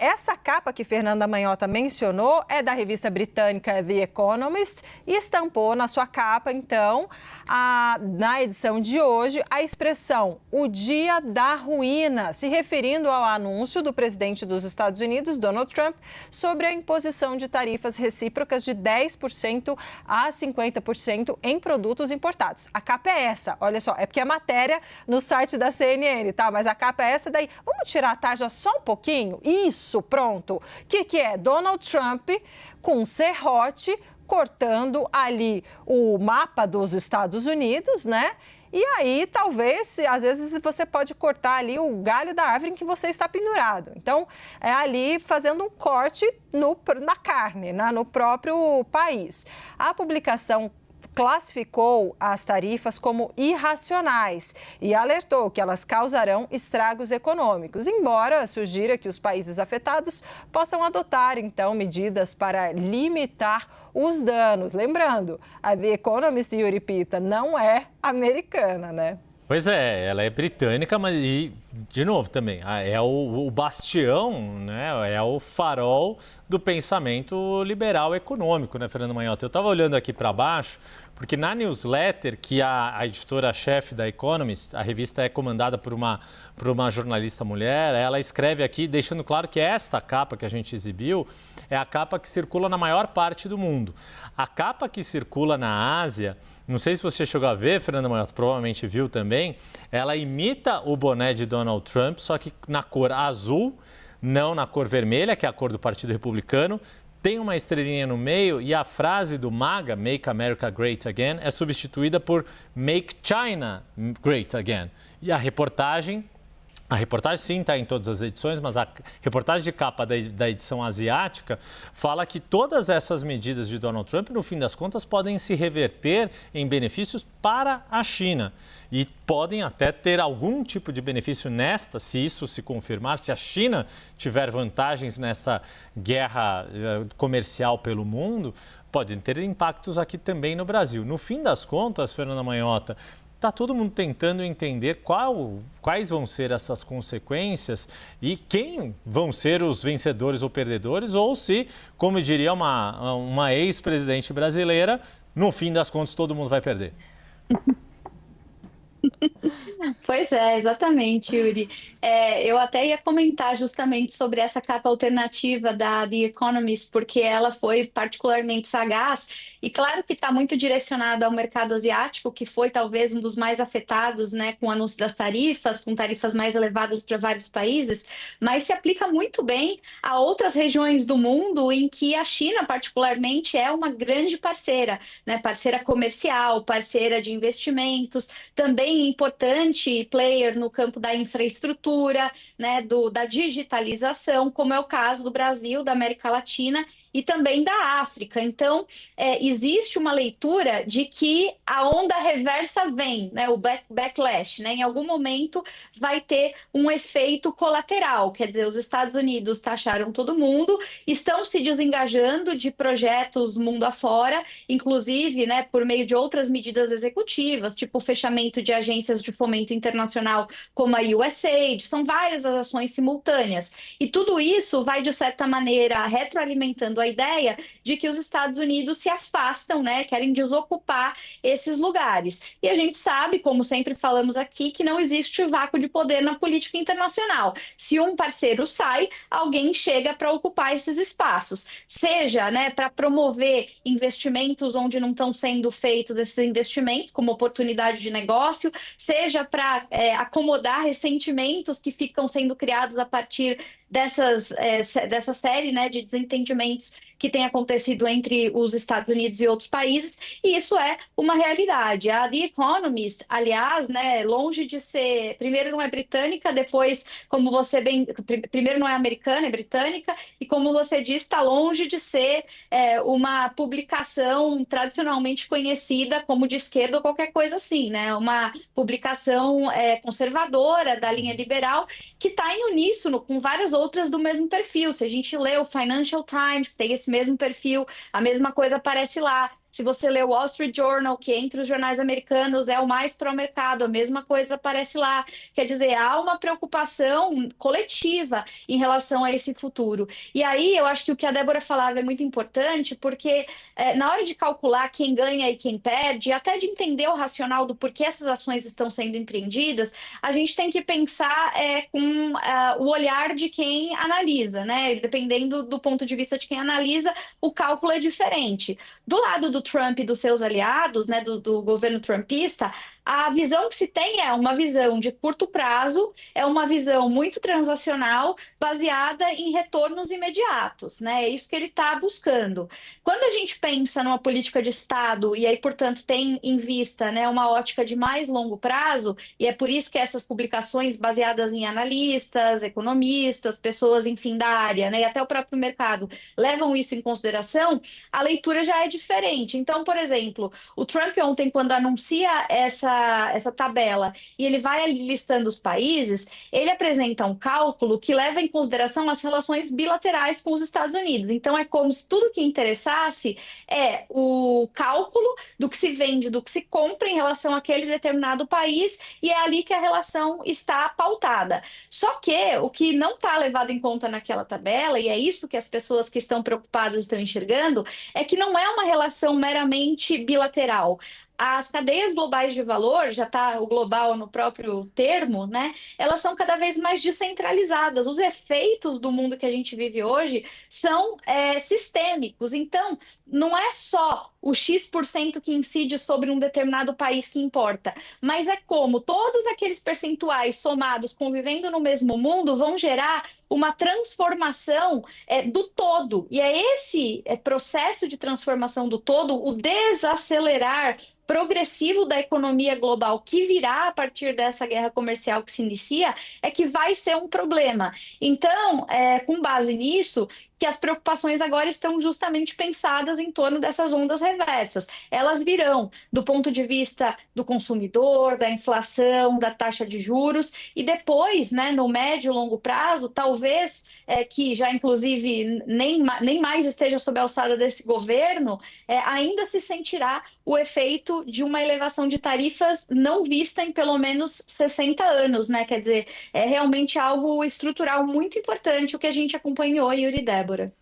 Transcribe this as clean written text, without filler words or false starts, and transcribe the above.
Essa capa que Fernanda Manhota mencionou é da revista britânica The Economist e estampou na sua capa, então, na edição de hoje, a expressão "o dia da ruína", se referindo ao anúncio do presidente dos Estados Unidos, Donald Trump, sobre a imposição de tarifas recíprocas de 10% a 50% em produtos importados. A capa é essa, olha só, é porque é matéria no site da CNN, tá? Mas a capa é essa daí. Vamos tirar a tarja só um pouquinho? Isso, pronto. O que é? Donald Trump com um serrote cortando ali o mapa dos Estados Unidos, né? E aí, talvez, às vezes, você pode cortar ali o galho da árvore em que você está pendurado. Então, é ali fazendo um corte na carne, né? No próprio país. A publicação classificou as tarifas como irracionais e alertou que elas causarão estragos econômicos, embora sugira que os países afetados possam adotar, então, medidas para limitar os danos. Lembrando, a The Economist, Yuri Pita, não é americana, né? Pois é, ela é britânica, mas, e, de novo, também, é o bastião, né, é o farol do pensamento liberal econômico, né, Fernanda Manhota? Eu estava olhando aqui para baixo, porque na newsletter que a editora-chefe da Economist, a revista é comandada por uma jornalista mulher, ela escreve aqui, deixando claro que esta capa que a gente exibiu é a capa que circula na maior parte do mundo. A capa que circula na Ásia, não sei se você chegou a ver, Fernanda Manhota, provavelmente viu também, ela imita o boné de Donald Trump, só que na cor azul, não na cor vermelha, que é a cor do Partido Republicano. Tem uma estrelinha no meio e a frase do MAGA, Make America Great Again, é substituída por Make China Great Again. E a reportagem sim está em todas as edições, mas a reportagem de capa da edição asiática fala que todas essas medidas de Donald Trump, no fim das contas, podem se reverter em benefícios para a China. E podem até ter algum tipo de benefício se isso se confirmar, se a China tiver vantagens nessa guerra comercial pelo mundo, podem ter impactos aqui também no Brasil. No fim das contas, Fernanda Manhota, está todo mundo tentando entender quais vão ser essas consequências e quem vão ser os vencedores ou perdedores, ou se, como diria uma ex-presidente brasileira, no fim das contas todo mundo vai perder. Pois é, exatamente, Yuri. Eu até ia comentar justamente sobre essa capa alternativa da The Economist, porque ela foi particularmente sagaz e claro que está muito direcionada ao mercado asiático, que foi talvez um dos mais afetados, né, com o anúncio das tarifas, com tarifas mais elevadas para vários países, mas se aplica muito bem a outras regiões do mundo em que a China, particularmente, é uma grande parceira, né, parceira comercial, parceira de investimentos, também importante player no campo da infraestrutura, né, da digitalização, como é o caso do Brasil, da América Latina e também da África. Então, existe uma leitura de que a onda reversa vem, né, o backlash, né, em algum momento vai ter um efeito colateral, quer dizer, os Estados Unidos taxaram todo mundo, estão se desengajando de projetos mundo afora, inclusive, né, por meio de outras medidas executivas, tipo o fechamento de agências de fomento internacional como a USAID, são várias as ações simultâneas. E tudo isso vai, de certa maneira, retroalimentando a ideia de que os Estados Unidos se afastam, né, querem desocupar esses lugares. E a gente sabe, como sempre falamos aqui, que não existe vácuo de poder na política internacional. Se um parceiro sai, alguém chega para ocupar esses espaços. Seja, né, para promover investimentos onde não estão sendo feitos esses investimentos, como oportunidade de negócio, seja para acomodar ressentimentos que ficam sendo criados a partir dessa série, né, de desentendimentos que tem acontecido entre os Estados Unidos e outros países, e isso é uma realidade. A The Economist, aliás, né, longe de ser, primeiro não é britânica, depois, como você primeiro não é americana, é britânica, e como você disse, está longe de ser uma publicação tradicionalmente conhecida como de esquerda ou qualquer coisa assim, né, uma publicação conservadora, da linha liberal, que está em uníssono com várias outras do mesmo perfil. Se a gente lê o Financial Times, que tem esse mesmo perfil, a mesma coisa aparece lá. Se você lê o Wall Street Journal, que entre os jornais americanos é o mais pró-mercado, a mesma coisa aparece lá. Quer dizer, há uma preocupação coletiva em relação a esse futuro. E aí eu acho que o que a Débora falava é muito importante, porque na hora de calcular quem ganha e quem perde, até de entender o racional do porquê essas ações estão sendo empreendidas, a gente tem que pensar com o olhar de quem analisa, né? Dependendo do ponto de vista de quem analisa, o cálculo é diferente. Do lado do Trump e dos seus aliados, né, do governo trumpista, a visão que se tem é uma visão de curto prazo, é uma visão muito transacional, baseada em retornos imediatos, né? É isso que ele está buscando. Quando a gente pensa numa política de Estado, e aí, portanto, tem em vista, né, uma ótica de mais longo prazo, e é por isso que essas publicações baseadas em analistas, economistas, pessoas, enfim, da área, né, e até o próprio mercado, levam isso em consideração, a leitura já é diferente. Então, por exemplo, o Trump ontem, quando anuncia essa tabela e ele vai ali listando os países, ele apresenta um cálculo que leva em consideração as relações bilaterais com os Estados Unidos. Então, é como se tudo que interessasse é o cálculo do que se vende, do que se compra em relação àquele determinado país, e é ali que a relação está pautada. Só que o que não está levado em conta naquela tabela, e é isso que as pessoas que estão preocupadas estão enxergando, é que não é uma relação meramente bilateral. As cadeias globais de valor, já está o global no próprio termo, né? Elas são cada vez mais descentralizadas. Os efeitos do mundo que a gente vive hoje são sistêmicos. Então, não é só o X% que incide sobre um determinado país que importa, mas é como todos aqueles percentuais somados convivendo no mesmo mundo vão gerar uma transformação do todo. E é esse processo de transformação do todo, o desacelerar progressivo da economia global que virá a partir dessa guerra comercial que se inicia, é que vai ser um problema. Então, com base nisso, que as preocupações agora estão justamente pensadas em torno dessas ondas reversas. Elas virão do ponto de vista do consumidor, da inflação, da taxa de juros, e depois, né, no médio e longo prazo, talvez que já inclusive nem mais esteja sob a alçada desse governo, ainda se sentirá o efeito de uma elevação de tarifas não vista em pelo menos 60 anos, né? Quer dizer, é realmente algo estrutural muito importante o que a gente acompanhou, Yuri e Débora.